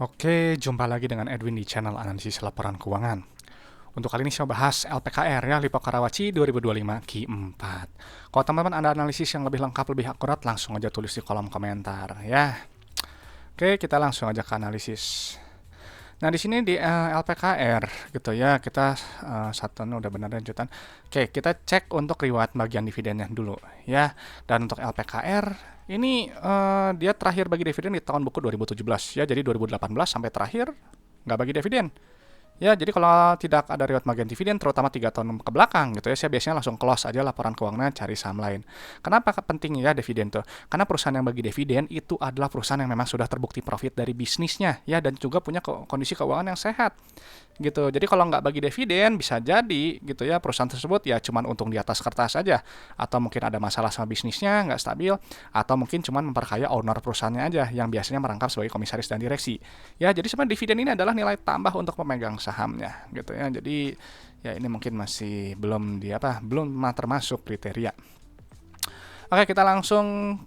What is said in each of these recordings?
Oke, jumpa lagi dengan Edwin di channel analisis laporan keuangan. Untuk kali ini saya bahas LPKR ya, Lipo Karawaci 2025 Q4. Kalau teman-teman ada analisis yang lebih lengkap, lebih akurat, langsung aja tulis di kolom komentar ya. Oke, kita langsung aja ke analisis. Nah, di sini di LPKR gitu ya, kita satu udah benar lanjutan. Oke, kita cek untuk reward bagian dividennya dulu ya. Dan untuk LPKR ini dia terakhir bagi dividen di tahun buku 2017 ya. Jadi 2018 sampai terakhir nggak bagi dividen. Ya, jadi kalau tidak ada reward bagian dividen, terutama 3 tahun ke belakang gitu ya, saya biasanya langsung close aja laporan keuangannya, cari saham lain. Kenapa penting ya dividen tuh? Karena perusahaan yang bagi dividen itu adalah perusahaan yang memang sudah terbukti profit dari bisnisnya ya, dan juga punya kondisi keuangan yang sehat gitu. Jadi kalau nggak bagi dividen bisa jadi gitu ya, perusahaan tersebut ya cuman untung di atas kertas aja, atau mungkin ada masalah sama bisnisnya nggak stabil, atau mungkin cuman memperkaya owner perusahaannya aja yang biasanya merangkap sebagai komisaris dan direksi. Ya, jadi sebenarnya dividen ini adalah nilai tambah untuk pemegang sahamnya gitu ya. Jadi ya ini mungkin masih belum belum termasuk kriteria. Oke, kita langsung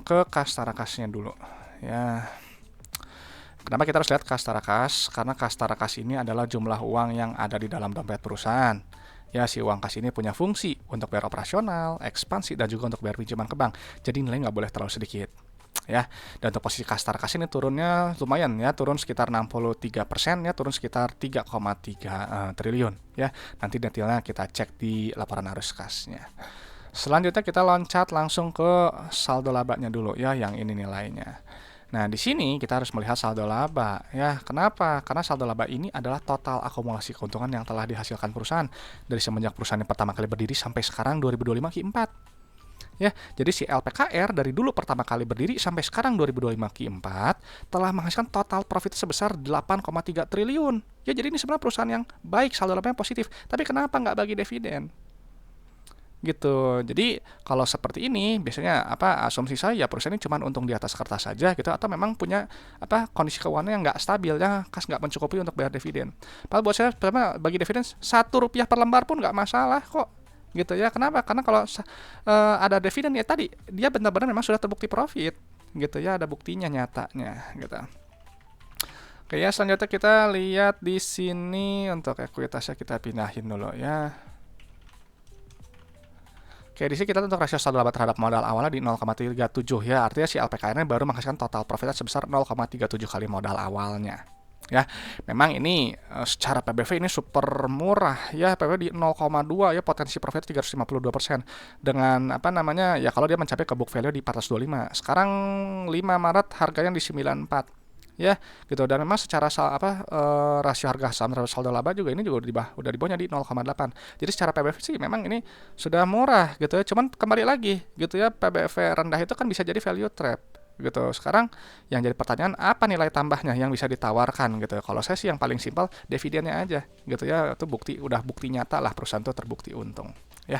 ke kas tarakasnya dulu ya. Kenapa kita harus lihat kas tarakas? Karena kas tarakas ini adalah jumlah uang yang ada di dalam dompet perusahaan. Ya, si uang kas ini punya fungsi untuk bayar operasional, ekspansi, dan juga untuk bayar pinjaman ke bank. Jadi nilai nggak boleh terlalu sedikit. Ya, dan untuk posisi kas tarakas ini turunnya lumayan ya, turun sekitar 63% ya, turun sekitar 3,3 triliun ya. Nanti detailnya kita cek di laporan arus kasnya. Selanjutnya kita loncat langsung ke saldo labanya dulu ya, yang ini nilainya. Nah, di sini kita harus melihat saldo laba ya. Kenapa? Karena saldo laba ini adalah total akumulasi keuntungan yang telah dihasilkan perusahaan dari semenjak perusahaan yang pertama kali berdiri sampai sekarang 2025 Q4. Ya, jadi si LPKR dari dulu pertama kali berdiri sampai sekarang 2025 Q4 telah menghasilkan total profit sebesar 8,3 triliun. Ya, jadi ini sebenarnya perusahaan yang baik, saldo labanya positif. Tapi kenapa nggak bagi dividen? Gitu. Jadi kalau seperti ini biasanya asumsi saya perusahaan ini cuma untung di atas kertas saja gitu, atau memang punya kondisi keuangan yang nggak stabil ya, kas nggak mencukupi untuk bayar dividen. Padahal buat saya pertama bagi dividen Rp1 per lembar pun nggak masalah kok gitu ya. Kenapa? Karena kalau ada dividen ya tadi dia benar-benar memang sudah terbukti profit gitu ya, ada buktinya nyatanya gitu. Oke ya, selanjutnya kita lihat di sini untuk ekuitasnya kita pindahin dulu ya. Oke, di sini kita untuk rasio saldo laba terhadap modal awalnya di 0,37 ya. Artinya si LPKR-nya baru menghasilkan total profitnya sebesar 0,37 kali modal awalnya. Ya, memang ini secara PBV ini super murah ya, PBV di 0,2 ya, potensi profit 352% dengan ya kalau dia mencapai ke book value di 425. Sekarang 5 Maret harganya di 94 ya gitu, dan memang secara rasio harga saham terhadap saldo laba juga ini juga udah di bawahnya di 0,8. Jadi secara PBV sih memang ini sudah murah gitu ya. Cuman kembali lagi gitu ya, PBV rendah itu kan bisa jadi value trap gitu. Sekarang yang jadi pertanyaan, apa nilai tambahnya yang bisa ditawarkan gitu. Kalau saya sih yang paling simpel dividennya aja gitu ya. Itu udah bukti nyata lah perusahaan itu terbukti untung ya.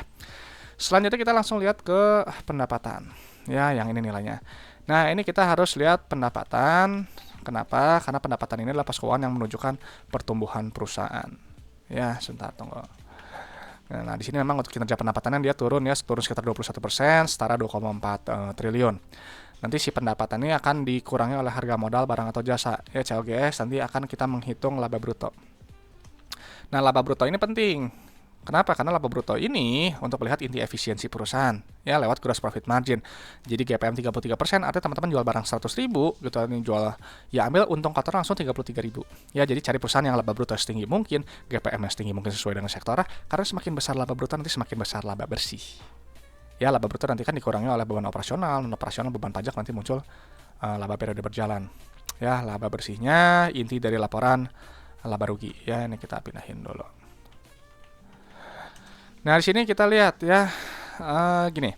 Selanjutnya kita langsung lihat ke pendapatan ya, yang ini nilainya. Nah, ini kita harus lihat pendapatan. Kenapa? Karena pendapatan ini adalah pos keuangan yang menunjukkan pertumbuhan perusahaan. Ya, sebentar tunggu. Nah, di sini memang untuk kinerja pendapatannya dia turun ya, turun sekitar 21%, setara 2,4 triliun. Nanti si pendapatan ini akan dikurangi oleh harga modal barang atau jasa. Ya, COGS nanti akan kita menghitung laba bruto. Nah, laba bruto ini penting. Kenapa? Karena laba bruto ini untuk melihat inti efisiensi perusahaan ya, lewat gross profit margin. Jadi GPM 33%, artinya teman-teman jual barang 100.000 gitu, ini jual ya ambil untung kotor langsung 33.000. Ya, jadi cari perusahaan yang laba bruto setinggi mungkin, GPM setinggi mungkin sesuai dengan sektor, karena semakin besar laba bruto nanti semakin besar laba bersih. Ya, laba bruto nanti kan dikurangi oleh beban operasional, non operasional beban pajak, nanti muncul laba periode berjalan. Ya, laba bersihnya inti dari laporan laba rugi. Ya, ini kita pindahin dulu. Nah, di sini kita lihat ya, gini.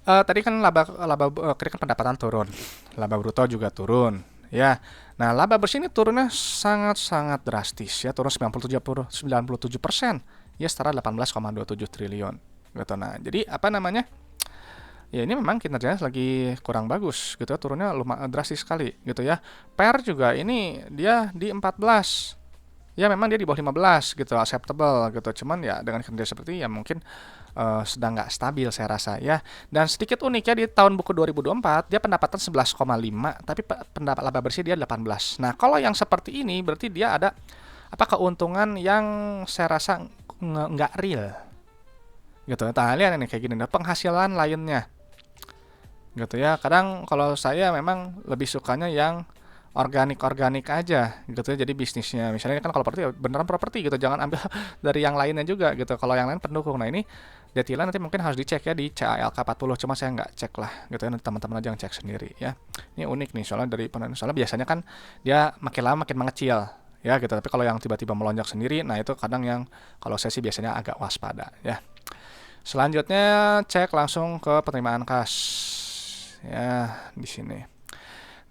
Tadi kan kan pendapatan turun, laba bruto juga turun, ya. Nah, laba bersih ini turunnya sangat-sangat drastis ya, turun 97%, ya setara 18,27 triliun. Gitu. Nah, jadi ya ini memang kinerjanya lagi kurang bagus gitu ya, turunnya lumayan drastis sekali gitu ya. PER juga ini dia di 14. ya memang dia di bawah 15 gitu, acceptable gitu. Cuman ya dengan kinerja seperti ini ya mungkin sedang nggak stabil saya rasa ya. Dan sedikit unik ya di tahun buku 2024 dia pendapatan 11,5 tapi pendapat laba bersih dia 18. Nah, kalau yang seperti ini berarti dia ada apa keuntungan yang saya rasa nggak real gitu. Nah, lihat ini kayak gini, nah, penghasilan lainnya gitu ya. Kadang kalau saya memang lebih sukanya yang organik aja gitu ya, jadi bisnisnya misalnya kan kalau properti beneran properti gitu, jangan ambil dari yang lainnya juga gitu, kalau yang lain pendukung. Nah, ini detailnya nanti mungkin harus dicek ya di CALK 40, cuma saya nggak cek lah gitu ya, nanti teman-teman aja yang cek sendiri ya. Ini unik nih soalnya soalnya biasanya kan dia makin lama makin mengecil ya gitu, tapi kalau yang tiba-tiba melonjak sendiri, nah itu kadang yang kalau saya sih biasanya agak waspada ya. Selanjutnya cek langsung ke penerimaan kas ya di sini.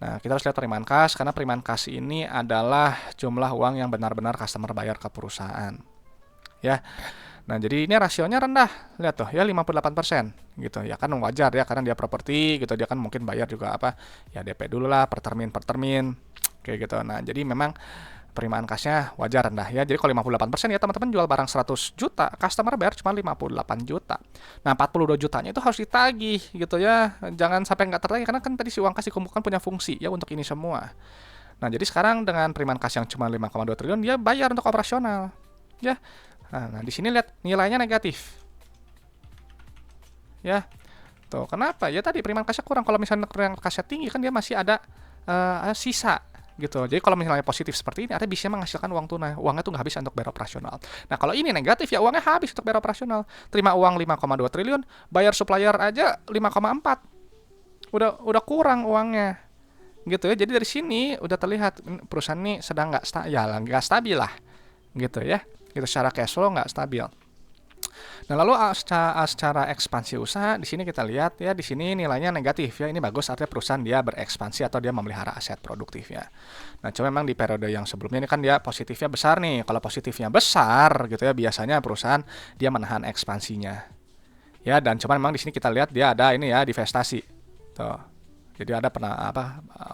Nah, kita harus lihat penerimaan kas, karena penerimaan kas ini adalah jumlah uang yang benar-benar customer bayar ke perusahaan. Ya. Nah, jadi ini rasionya rendah. Lihat tuh, ya 58% gitu. Ya kan wajar ya, karena dia properti gitu, dia kan mungkin bayar juga apa? Ya DP dulu lah, per termin kayak gitu. Nah, jadi memang penerimaan kasnya wajar rendah ya. Jadi kalau 58% ya teman-teman jual barang 100 juta, customer bayar cuma 58 juta. Nah, 42 jutanya itu harus ditagih gitu ya. Jangan sampai nggak tertagih, karena kan tadi si uang kas dikumpulkan punya fungsi ya untuk ini semua. Nah, jadi sekarang dengan penerimaan kas yang cuma 5,2 triliun dia bayar untuk operasional. Ya. Nah, di sini lihat nilainya negatif. Ya. Tuh, kenapa? Ya tadi penerimaan kasnya kurang. Kalau misalnya penerimaan kasnya tinggi kan dia masih ada sisa gitu. Jadi kalau misalnya positif seperti ini, artinya bisa menghasilkan uang tunai. Uangnya tuh nggak habis untuk bayar operasional. Nah, kalau ini negatif ya uangnya habis untuk bayar operasional. Terima uang 5,2 triliun, bayar supplier aja 5,4. Udah kurang uangnya. Gitu ya. Jadi dari sini udah terlihat perusahaan ini sedang nggak stabil lah. Gitu ya. Gitu, secara cash flow nggak stabil. Nah, lalu secara ekspansi usaha di sini kita lihat ya, di sini nilainya negatif ya. Ini bagus, artinya perusahaan dia berekspansi atau dia memelihara aset produktif ya. Nah, cuma memang di periode yang sebelumnya ini kan dia positifnya besar nih. Kalau positifnya besar gitu ya, biasanya perusahaan dia menahan ekspansinya. Ya, dan cuma memang di sini kita lihat dia ada ini ya, divestasi. Tuh. Jadi ada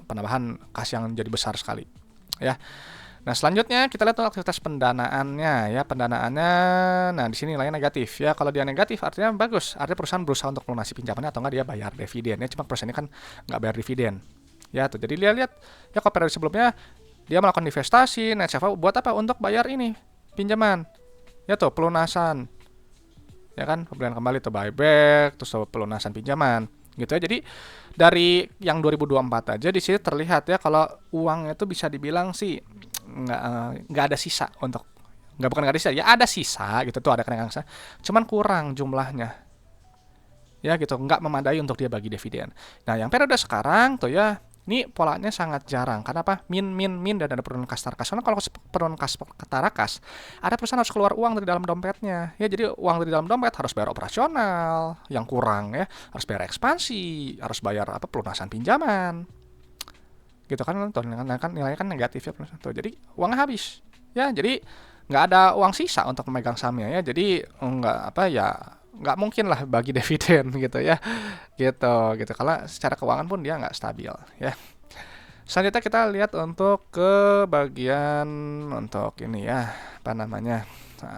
penambahan kas yang jadi besar sekali. Ya. Nah, selanjutnya kita lihat aktivitas pendanaannya ya. Pendanaannya, nah di sini nilainya negatif ya. Kalau dia negatif artinya bagus, artinya perusahaan berusaha untuk melunasi pinjamannya atau enggak dia bayar dividen ya. Cuma perusahaan ini kan nggak bayar dividen ya tuh. Jadi lihat ya, kalau periode sebelumnya dia melakukan investasi, net save buat apa? Untuk bayar ini pinjaman ya tuh, pelunasan ya kan, pembelian kembali tuh buyback, terus pelunasan pinjaman gitu ya. Jadi dari yang 2024 aja di sini terlihat ya, kalau uangnya itu bisa dibilang sih nggak ada sisa untuk, bukan nggak ada sisa ya, ada sisa gitu tuh, ada kenaikan sisa, cuman kurang jumlahnya ya gitu, nggak memadai untuk dia bagi dividen. Nah, yang periode sekarang tuh ya, ini polanya sangat jarang. Karena apa? Min dan ada penurunan kas tarakas. Soalnya kalau penurunan kas tarakas, ada perusahaan harus keluar uang dari dalam dompetnya. Ya, jadi uang dari dalam dompet harus bayar operasional yang kurang ya, harus bayar ekspansi, harus bayar apa, pelunasan pinjaman. Gitu kan, nilainya kan negatif ya. Tuh, jadi uangnya habis. Ya, jadi nggak ada uang sisa untuk memegang sahamnya ya. Jadi nggak mungkin lah bagi dividen gitu ya. Gitu. Kalau secara keuangan pun dia nggak stabil ya. Selanjutnya kita lihat untuk ke bagian untuk ini ya, apa namanya,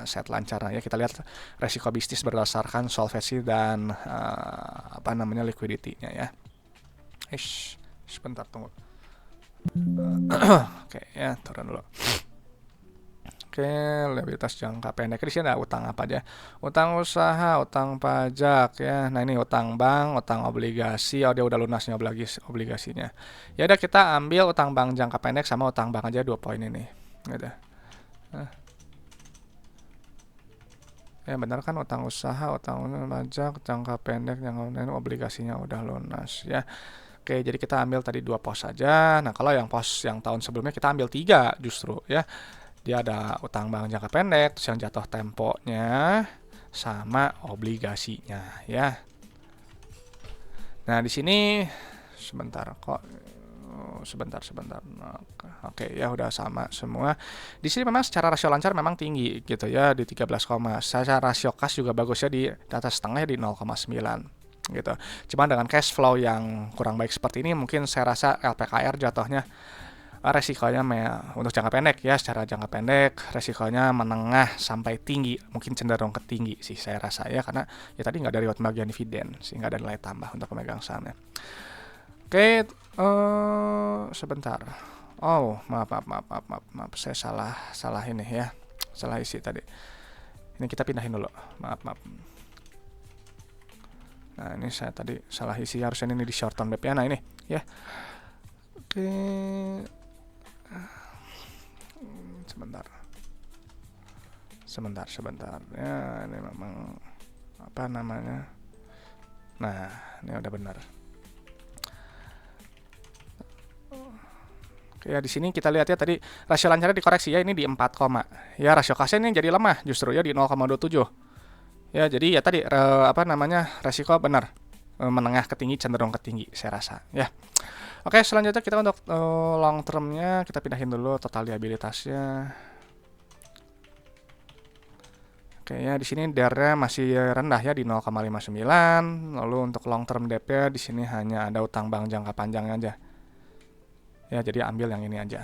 set lancar ya. Kita lihat resiko bisnis berdasarkan solvency dan liquidity-nya ya. Sebentar tunggu. Oke ya, turun dulu. Oke, liabilitas jangka pendek. Di sini ada utang apa aja? Utang usaha, utang pajak ya. Nah, ini utang bank, utang obligasi. Oh, dia udah lunasnya obligasinya. Ya udah, kita ambil utang bank jangka pendek sama utang bank aja 2 poin ini. Gitu. Nah. Ya benar kan, utang usaha, utang pajak, jangka pendek, yang obligasinya udah lunas ya. Oke, jadi kita ambil tadi 2 pos saja. Nah, kalau yang pos yang tahun sebelumnya kita ambil 3 justru ya. Dia ada utang bank jangka pendek, terus yang jatuh temponya, sama obligasinya ya. Nah, di sini sebentar. Oke ya, udah sama semua. Di sini memang secara rasio lancar memang tinggi gitu ya, di 13, secara rasio kas juga bagus ya, di atas setengah di 0,9 gitu. Cuma dengan cash flow yang kurang baik seperti ini, mungkin saya rasa LPKR jatuhnya resikonya untuk jangka pendek ya, secara jangka pendek resikonya menengah sampai tinggi, mungkin cenderung ke tinggi sih saya rasa ya, karena ya tadi nggak ada reward bagian dividen sehingga ada nilai tambah untuk pemegang sahamnya. Oke, sebentar. Oh, maaf, saya salah ini ya, salah isi tadi. Ini kita pindahin dulu, maaf. Nah, ini saya tadi salah isi, harusnya ini di short term BPA. Nah, ini ya. Oke. Sebentar. Ya, ini memang apa namanya? Nah, ini udah benar. Oke, ya di sini kita lihat ya tadi rasio lancarnya dikoreksi ya, ini di 4, ya rasio kasnya ini jadi lemah justru ya di 0,27. Ya, jadi ya tadi resiko benar menengah ke tinggi, cenderung ke tinggi saya rasa ya. Oke, selanjutnya kita untuk long termnya kita pindahin dulu total liabilitasnya. Oke ya, di sini DER-nya masih rendah ya di 0,59. Lalu untuk long term debt-nya di sini hanya ada utang bank jangka panjangnya aja. Ya, jadi ambil yang ini aja.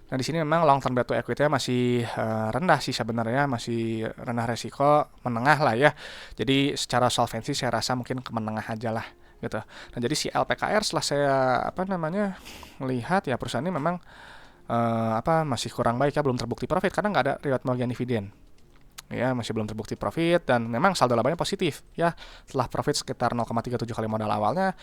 Nah, di sini memang long term debt to equity-nya masih rendah sih sebenarnya, masih rendah resiko, menengah lah ya. Jadi secara solvency saya rasa mungkin ke menengah aja lah gitu. Nah, jadi si LPKR setelah saya melihat ya perusahaan ini memang masih kurang baik ya, belum terbukti profit karena nggak ada reward bagian dividen. Ya, masih belum terbukti profit dan memang saldo labanya positif ya. Setelah profit sekitar 0,37 kali modal awalnya,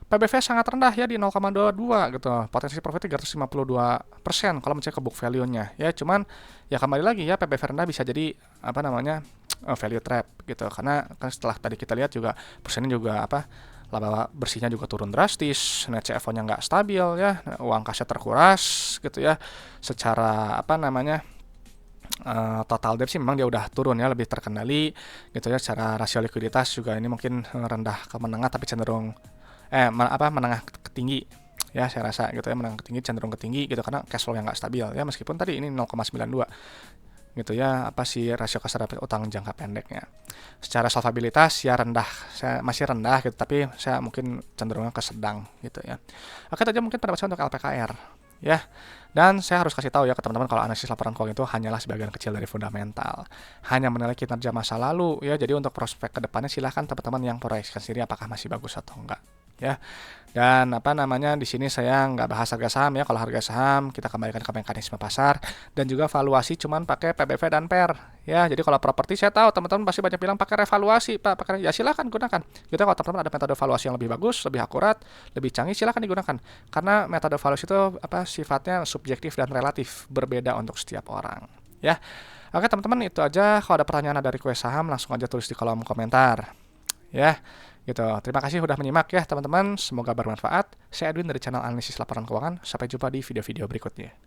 PBV sangat rendah ya di 0,22 gitu. Potensi profit 352% kalau mencek ke book value-nya. Ya, cuman ya kembali lagi ya PBV rendah bisa jadi value trap gitu. Karena kan setelah tadi kita lihat juga perusahaan juga laba bersihnya juga turun drastis, net CFO-nya nggak stabil ya, uang kasnya terkuras gitu ya. Secara total debt sih memang dia udah turun ya, lebih terkendali gitu ya. Secara rasio likuiditas juga ini mungkin rendah ke menengah tapi cenderung menengah ke tinggi ya saya rasa gitu ya, menengah ke tinggi cenderung ke tinggi gitu karena cash flow yang nggak stabil ya, meskipun tadi ini 0,92 gitu ya rasio kas terhadap utang jangka pendeknya. Secara solvabilitas ya saya masih rendah gitu, tapi saya mungkin cenderungnya ke sedang gitu ya. Oke, itu aja mungkin pendapat saya untuk LPKR ya. Dan saya harus kasih tahu ya ke teman-teman kalau analisis laporan keuangan itu hanyalah sebagian kecil dari fundamental. Hanya menilai kinerja masa lalu ya. Jadi untuk prospek ke depannya silahkan teman-teman yang proyeksikan sendiri apakah masih bagus atau enggak ya. Dan di sini saya nggak bahas harga saham ya. Kalau harga saham kita kembalikan ke mekanisme pasar dan juga valuasi cuman pakai PBV dan PER ya. Jadi kalau properti saya tahu teman-teman pasti banyak bilang pakai revaluasi Pak, ya silahkan gunakan. Gitu kalau teman-teman ada metode valuasi yang lebih bagus, lebih akurat, lebih canggih silahkan digunakan. Karena metode valuasi itu sifatnya subjektif dan relatif, berbeda untuk setiap orang ya. Oke teman-teman, itu aja. Kalau ada pertanyaan dari kue saham langsung aja tulis di kolom komentar ya. Gitu. Terima kasih sudah menyimak ya teman-teman. Semoga bermanfaat. Saya Edwin dari channel analisis laporan keuangan. Sampai jumpa di video-video berikutnya.